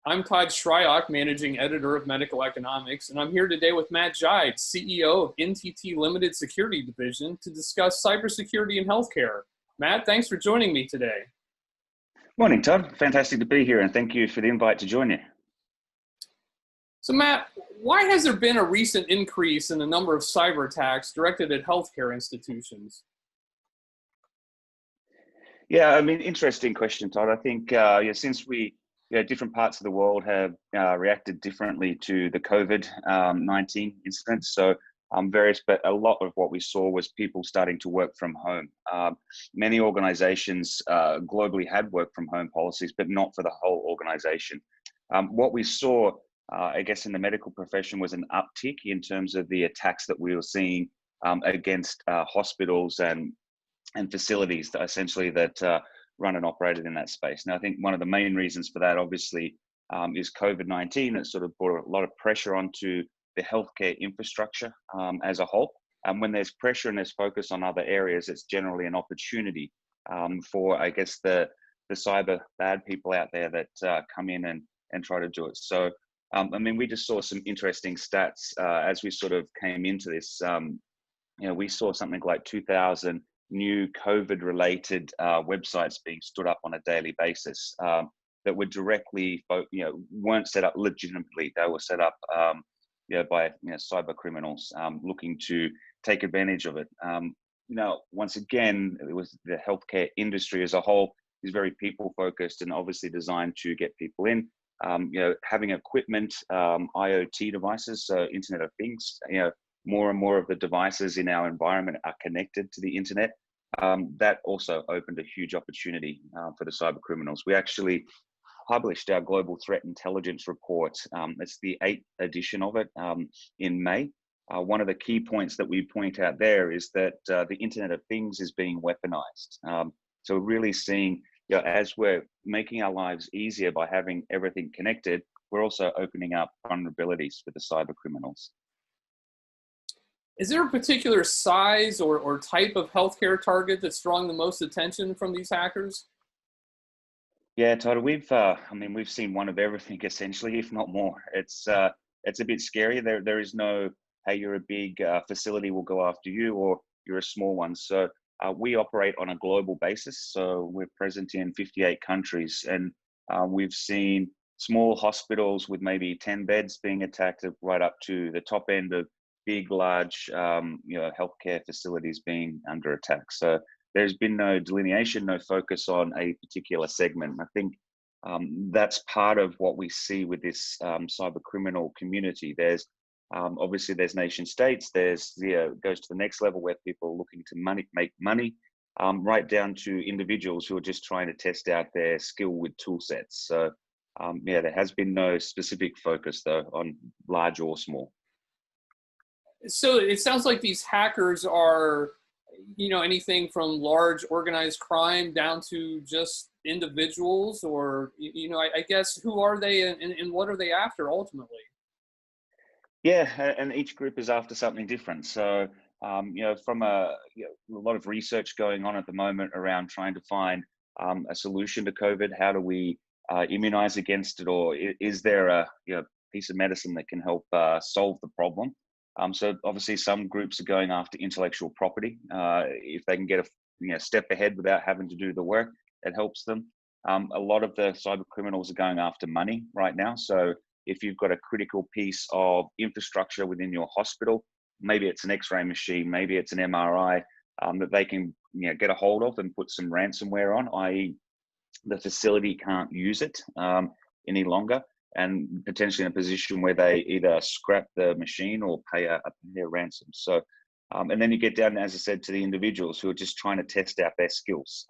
I'm Todd Shryock, Managing Editor of Medical Economics, and I'm here today with Matt Jide, CEO of NTT Limited Security Division, to discuss cybersecurity in healthcare. Matt, thanks for joining me today. Morning, Todd. Fantastic to be here, and thank you for the invite to join you. So, Matt, why has there been a recent increase in the number of cyber attacks directed at healthcare institutions? Yeah, I mean, interesting question, Todd. I think since different parts of the world have reacted differently to the COVID-19 incident. So but a lot of what we saw was people starting to work from home. Many organizations globally had work from home policies, but not for the whole organization. What we saw, I guess, in the medical profession was an uptick in terms of the attacks that we were seeing against hospitals and facilities that essentially run and operated in that space. Now, I think one of the main reasons for that, obviously, is COVID-19. That sort of brought a lot of pressure onto the healthcare infrastructure as a whole. And when there's pressure and there's focus on other areas, it's generally an opportunity for, I guess, the cyber bad people out there that come in and try to do it. So, I mean, we just saw some interesting stats as we sort of came into this. We saw something like 2,000 new COVID-related websites being stood up on a daily basis that were directly, weren't set up legitimately. They were set up, by cyber criminals looking to take advantage of it. Once again, it was the healthcare industry as a whole is very people-focused and obviously designed to get people in. Having equipment, IoT devices, so Internet of Things. More and more of the devices in our environment are connected to the internet. That also opened a huge opportunity for the cyber criminals. We actually published our Global Threat Intelligence Report. It's the 8th edition of it in May. One of the key points that we point out there is that the Internet of Things is being weaponized. So really seeing, as we're making our lives easier by having everything connected, we're also opening up vulnerabilities for the cyber criminals. Is there a particular size or type of healthcare target that's drawing the most attention from these hackers? Yeah, Todd, we've seen one of everything essentially, if not more. It's a bit scary. There is no, hey, you're a big facility, we'll go after you, or you're a small one. So we operate on a global basis. So we're present in 58 countries, and we've seen small hospitals with maybe 10 beds being attacked, right up to the top end of big, large, healthcare facilities being under attack. So there's been no delineation, no focus on a particular segment. I think that's part of what we see with this cyber criminal community. There's obviously there's nation states. There's goes to the next level where people are looking to make money, right down to individuals who are just trying to test out their skill with tool sets. So there has been no specific focus though on large or small. So it sounds like these hackers are, anything from large organized crime down to just individuals, or, I guess, who are they and what are they after ultimately? Yeah, and each group is after something different. So, from a lot of research going on at the moment around trying to find a solution to COVID. How do we immunize against it, or is there a piece of medicine that can help solve the problem? So obviously some groups are going after intellectual property. If they can get a step ahead without having to do the work, it helps them. A lot of the cyber criminals are going after money right now. So if you've got a critical piece of infrastructure within your hospital, maybe it's an X-ray machine, maybe it's an MRI, that they can get a hold of and put some ransomware on, i.e. the facility can't use it any longer, and potentially in a position where they either scrap the machine or pay a ransom. So, and then you get down, as I said, to the individuals who are just trying to test out their skills.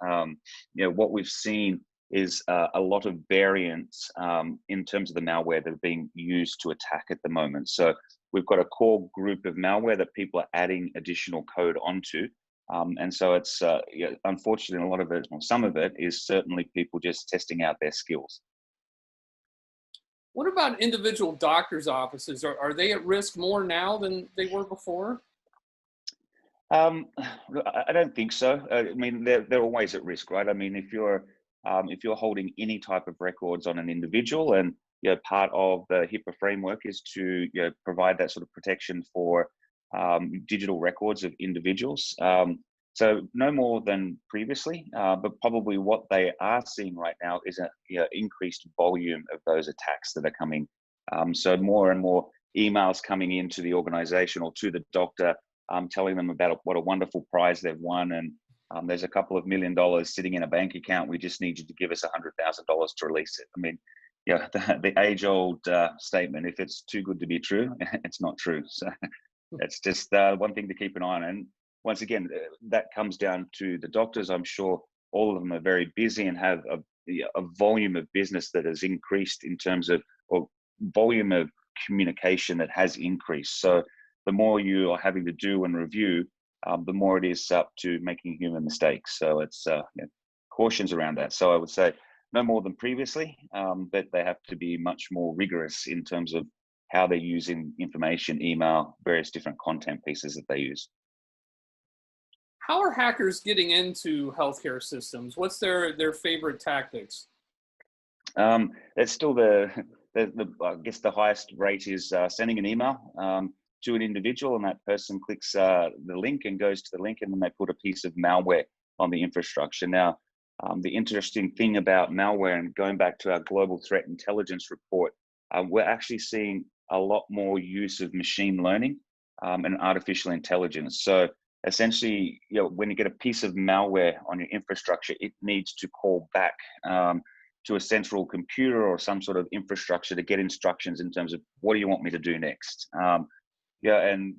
What we've seen is a lot of variants in terms of the malware that are being used to attack at the moment. So we've got a core group of malware that people are adding additional code onto. And so it's, unfortunately, a lot of it, or some of it, is certainly people just testing out their skills. What about individual doctors' offices? Are they at risk more now than they were before? I don't think so. I mean, they're always at risk, right? I mean, if you're holding any type of records on an individual, and part of the HIPAA framework is to provide that sort of protection for digital records of individuals. So no more than previously, but probably what they are seeing right now is a increased volume of those attacks that are coming. So more and more emails coming into the organization or to the doctor, telling them about what a wonderful prize they've won, and there's a couple of $1 million sitting in a bank account. We just need you to give us $100,000 to release it. I mean, the age-old statement: if it's too good to be true, it's not true. So that's just one thing to keep an eye on. And once again, that comes down to the doctors. I'm sure all of them are very busy and have a volume of business that has increased in terms of, or volume of communication that has increased. So the more you are having to do and review, the more it is up to making human mistakes. So it's cautions around that. So I would say no more than previously, but they have to be much more rigorous in terms of how they're using information, email, various different content pieces that they use. How are hackers getting into healthcare systems? What's their favorite tactics? That's still I guess the highest rate is sending an email to an individual, and that person clicks the link and goes to the link, and then they put a piece of malware on the infrastructure. Now, the interesting thing about malware, and going back to our global threat intelligence report, we're actually seeing a lot more use of machine learning and artificial intelligence. So essentially, when you get a piece of malware on your infrastructure, it needs to call back to a central computer or some sort of infrastructure to get instructions in terms of what do you want me to do next. And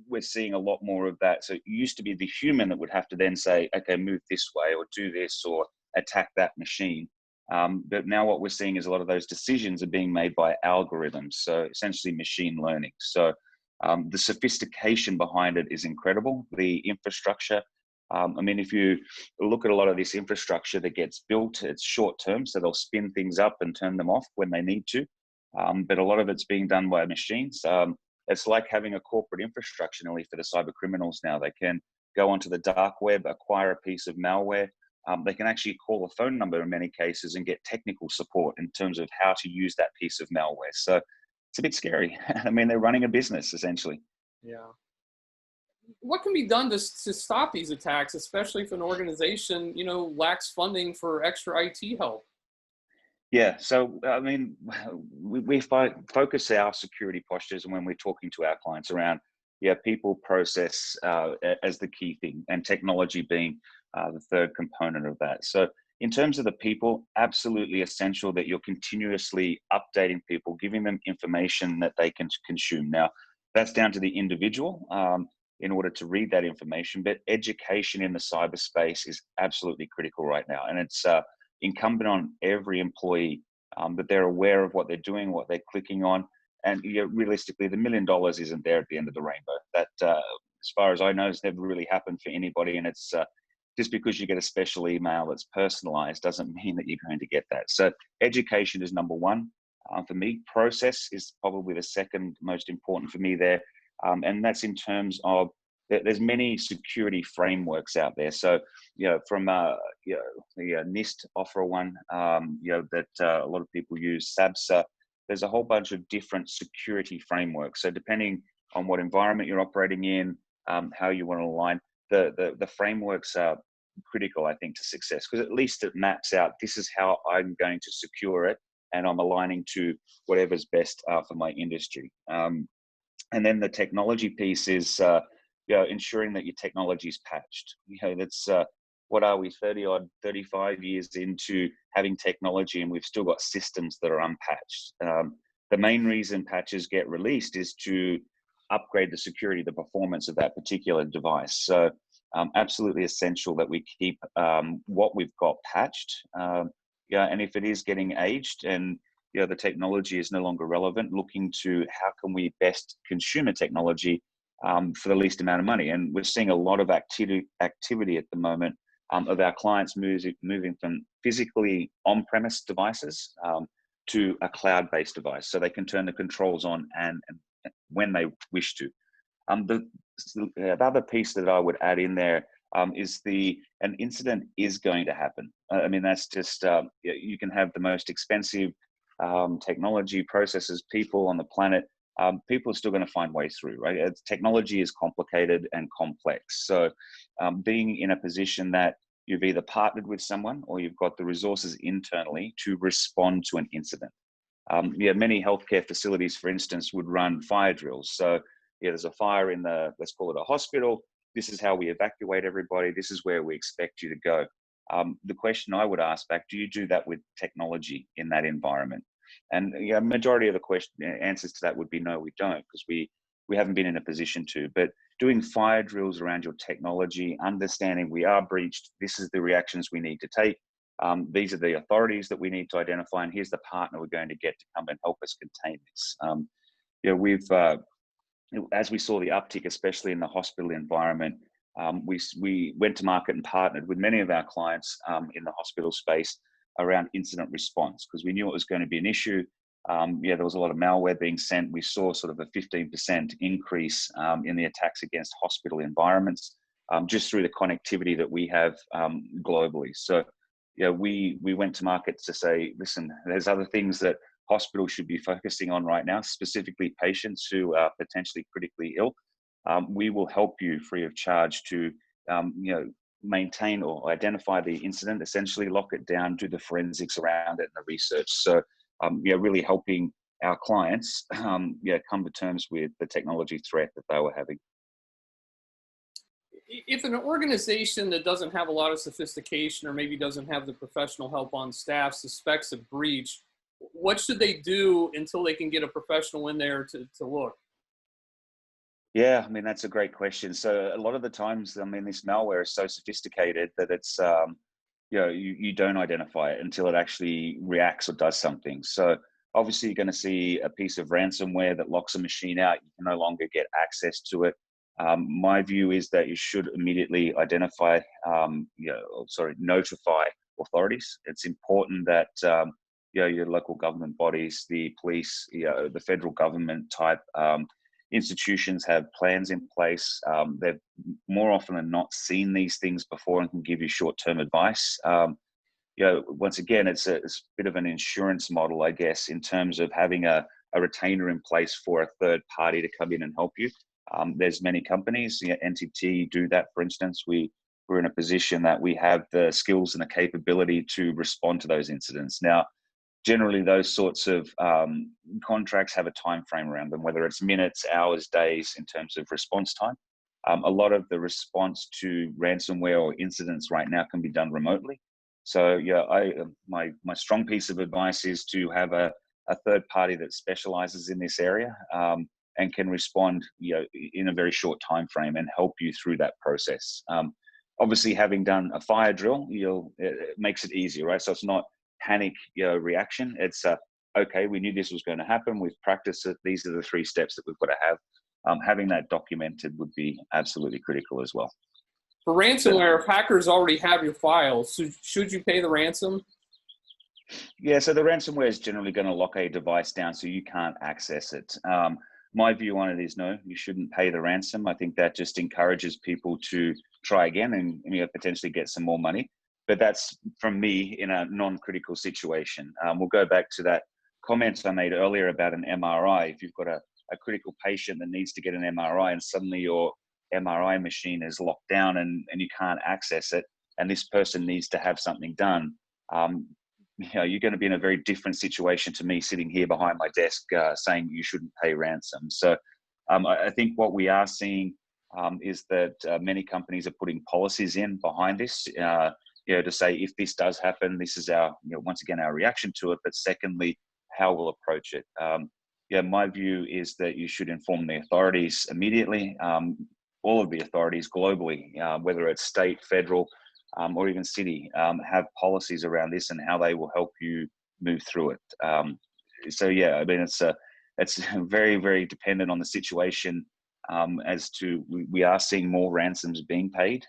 we're seeing a lot more of that. So it used to be the human that would have to then say, okay, move this way or do this or attack that machine. But now what we're seeing is a lot of those decisions are being made by algorithms. So essentially machine learning. So the sophistication behind it is incredible. The infrastructure, I mean, if you look at a lot of this infrastructure that gets built, it's short term. So they'll spin things up and turn them off when they need to. But a lot of it's being done by machines. It's like having a corporate infrastructure only for the cyber criminals now. They can go onto the dark web, acquire a piece of malware. They can actually call a phone number in many cases and get technical support in terms of how to use that piece of malware. So it's a bit scary. I mean, they're running a business essentially. Yeah. What can be done to stop these attacks, especially if an organization, lacks funding for extra IT help? Yeah, so I mean, we focus our security postures when we're talking to our clients around, people, process as the key thing, and technology being the third component of that. So in terms of the people, absolutely essential that you're continuously updating people, giving them information that they can consume. Now, that's down to the individual in order to read that information, but education in the cyberspace is absolutely critical right now, and it's incumbent on every employee that they're aware of what they're doing, what they're clicking on. And realistically, the $1 million isn't there at the end of the rainbow. That, as far as I know, has never really happened for anybody. And it's just because you get a special email that's personalized doesn't mean that you're going to get that. So education is number one. For me, process is probably the second most important for me there. And that's in terms of there's many security frameworks out there. So, from the NIST offer one, that a lot of people use, SABSA. There's a whole bunch of different security frameworks. So depending on what environment you're operating in, how you want to align, the frameworks are critical, I think, to success, because at least it maps out, this is how I'm going to secure it, and I'm aligning to whatever's best for my industry. And then the technology piece is, ensuring that your technology is patched. That's what are we, 35 years into having technology, and we've still got systems that are unpatched. The main reason patches get released is to upgrade the security, the performance of that particular device. So absolutely essential that we keep what we've got patched. And if it is getting aged and the technology is no longer relevant, looking to how can we best consume a technology for the least amount of money. And we're seeing a lot of activity at the moment of our clients moving from physically on-premise devices to a cloud-based device, so they can turn the controls on and when they wish to. The other piece that I would add in there is an incident is going to happen. I mean, that's just, you can have the most expensive technology, processes, people on the planet, people are still going to find ways through, right? Technology is complicated and complex. So being in a position that you've either partnered with someone or you've got the resources internally to respond to an incident. Many healthcare facilities, for instance, would run fire drills. So there's a fire in the, let's call it a hospital. This is how we evacuate everybody. This is where we expect you to go. The question I would ask back, do you do that with technology in that environment? And majority of the answers to that would be no, we don't, because we haven't been in a position to. But doing fire drills around your technology, understanding we are breached, this is the reactions we need to take. These are the authorities that we need to identify, and here's the partner we're going to get to come and help us contain this. We've as we saw the uptick, especially in the hospital environment, we went to market and partnered with many of our clients in the hospital space around incident response, because we knew it was going to be an issue. There was a lot of malware being sent. We saw sort of a 15% increase in the attacks against hospital environments, just through the connectivity that we have globally. So we went to market to say, listen, there's other things that hospitals should be focusing on right now, specifically patients who are potentially critically ill. We will help you free of charge to maintain or identify the incident, essentially lock it down, do the forensics around it and the research. So really helping our clients come to terms with the technology threat that they were having. If an organization that doesn't have a lot of sophistication or maybe doesn't have the professional help on staff suspects a breach, what should they do until they can get a professional in there to look? Yeah, I mean, that's a great question. So a lot of the times, I mean, this malware is so sophisticated that it's, you don't identify it until it actually reacts or does something. So obviously you're going to see a piece of ransomware that locks a machine out. You can no longer get access to it. My view is that you should immediately notify authorities. It's important that, your local government bodies, the police, the federal government type institutions have plans in place. They've more often than not seen these things before and can give you short-term advice. Once again, it's a bit of an insurance model, I guess, in terms of having a retainer in place for a third party to come in and help you. There's many companies, NTT do that, for instance. We're in a position that we have the skills and the capability to respond to those incidents. Now, generally, those sorts of contracts have a time frame around them, whether it's minutes, hours, days, in terms of response time. A lot of the response to ransomware or incidents right now can be done remotely. So my strong piece of advice is to have a third party that specializes in this area and can respond in a very short time frame and help you through that process. Obviously, having done a fire drill, it makes it easier, right? So it's not panic reaction. It's okay, we knew this was going to happen, we've practiced it, these are the 3 steps that we've got to have. Having that documented would be absolutely critical as well. For ransomware, if hackers already have your files, should you pay the ransom? Yeah, so the ransomware is generally going to lock a device down so you can't access it. My view on it is no, you shouldn't pay the ransom. I think that just encourages people to try again and potentially get some more money. But that's from me in a non-critical situation. We'll go back to that comment I made earlier about an MRI. If you've got a critical patient that needs to get an MRI and suddenly your MRI machine is locked down and you can't access it, and this person needs to have something done, you're going to be in a very different situation to me sitting here behind my desk saying you shouldn't pay ransom. So I think what we are seeing is that many companies are putting policies in behind this, to say if this does happen, this is our, once again, our reaction to it. But secondly, how we'll approach it. My view is that you should inform the authorities immediately, all of the authorities globally, whether it's state, federal, or even city, have policies around this and how they will help you move through it. It's very, very dependent on the situation. As to we are seeing more ransoms being paid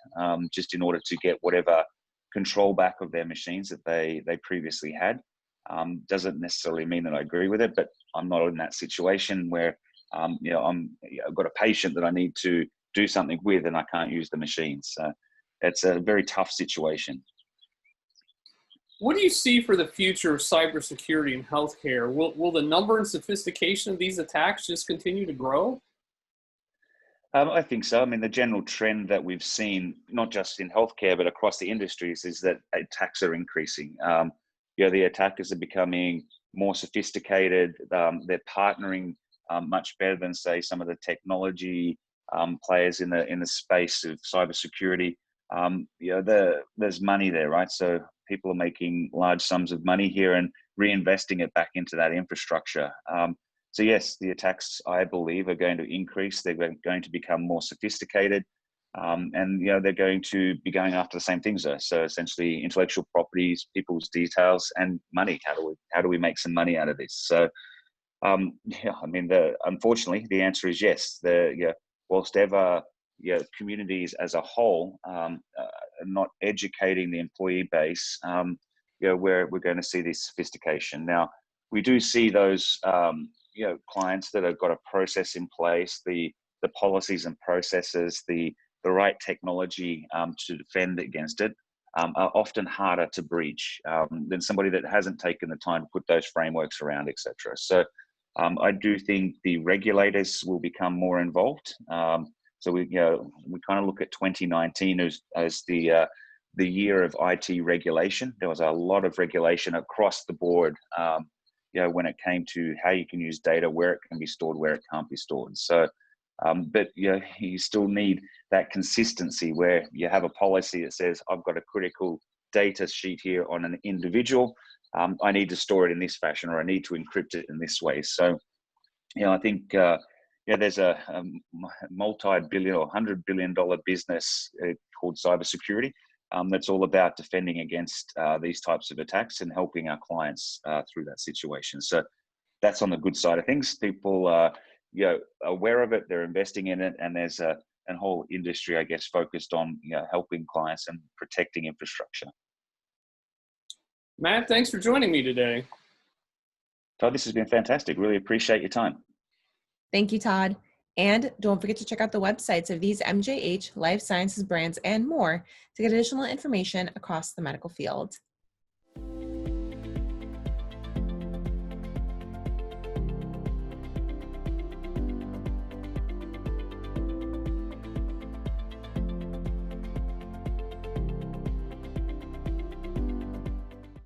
just in order to get whatever control back of their machines that they previously had. Doesn't necessarily mean that I agree with it, but I'm not in that situation where I've got a patient that I need to do something with and I can't use the machines. So it's a very tough situation. What do you see for the future of cybersecurity in healthcare? Will the number and sophistication of these attacks just continue to grow? I think so. I mean, the general trend that we've seen, not just in healthcare, but across the industries, is that attacks are increasing. The attackers are becoming more sophisticated. They're partnering much better than, say, some of the technology players in the space of cybersecurity. There's money there, right? So people are making large sums of money here and reinvesting it back into that infrastructure. So yes, the attacks, I believe, are going to increase. They're going to become more sophisticated, and they're going to be going after the same things. So essentially, intellectual properties, people's details, and money. How do we make some money out of this? So I mean, unfortunately, the answer is yes. Whilst ever, communities as a whole are not educating the employee base, we're going to see this sophistication. Now, we do see those clients that have got a process in place, the policies and processes, the right technology to defend against it, are often harder to breach than somebody that hasn't taken the time to put those frameworks around, etc. So I do think the regulators will become more involved. So we kind of look at 2019 as the year of IT regulation. There was a lot of regulation across the board. When it came to how you can use data, where it can be stored, where it can't be stored. So, but you still need that consistency where you have a policy that says, I've got a critical data sheet here on an individual. I need to store it in this fashion, or I need to encrypt it in this way. So, I think there's a multi-billion or $100 billion business called cybersecurity. That's all about defending against these types of attacks and helping our clients through that situation. So that's on the good side of things. People are aware of it, they're investing in it, and there's a whole industry, I guess, focused on helping clients and protecting infrastructure. Matt, thanks for joining me today. Todd, this has been fantastic. Really appreciate your time. Thank you, Todd. And don't forget to check out the websites of these MJH life sciences brands and more to get additional information across the medical field.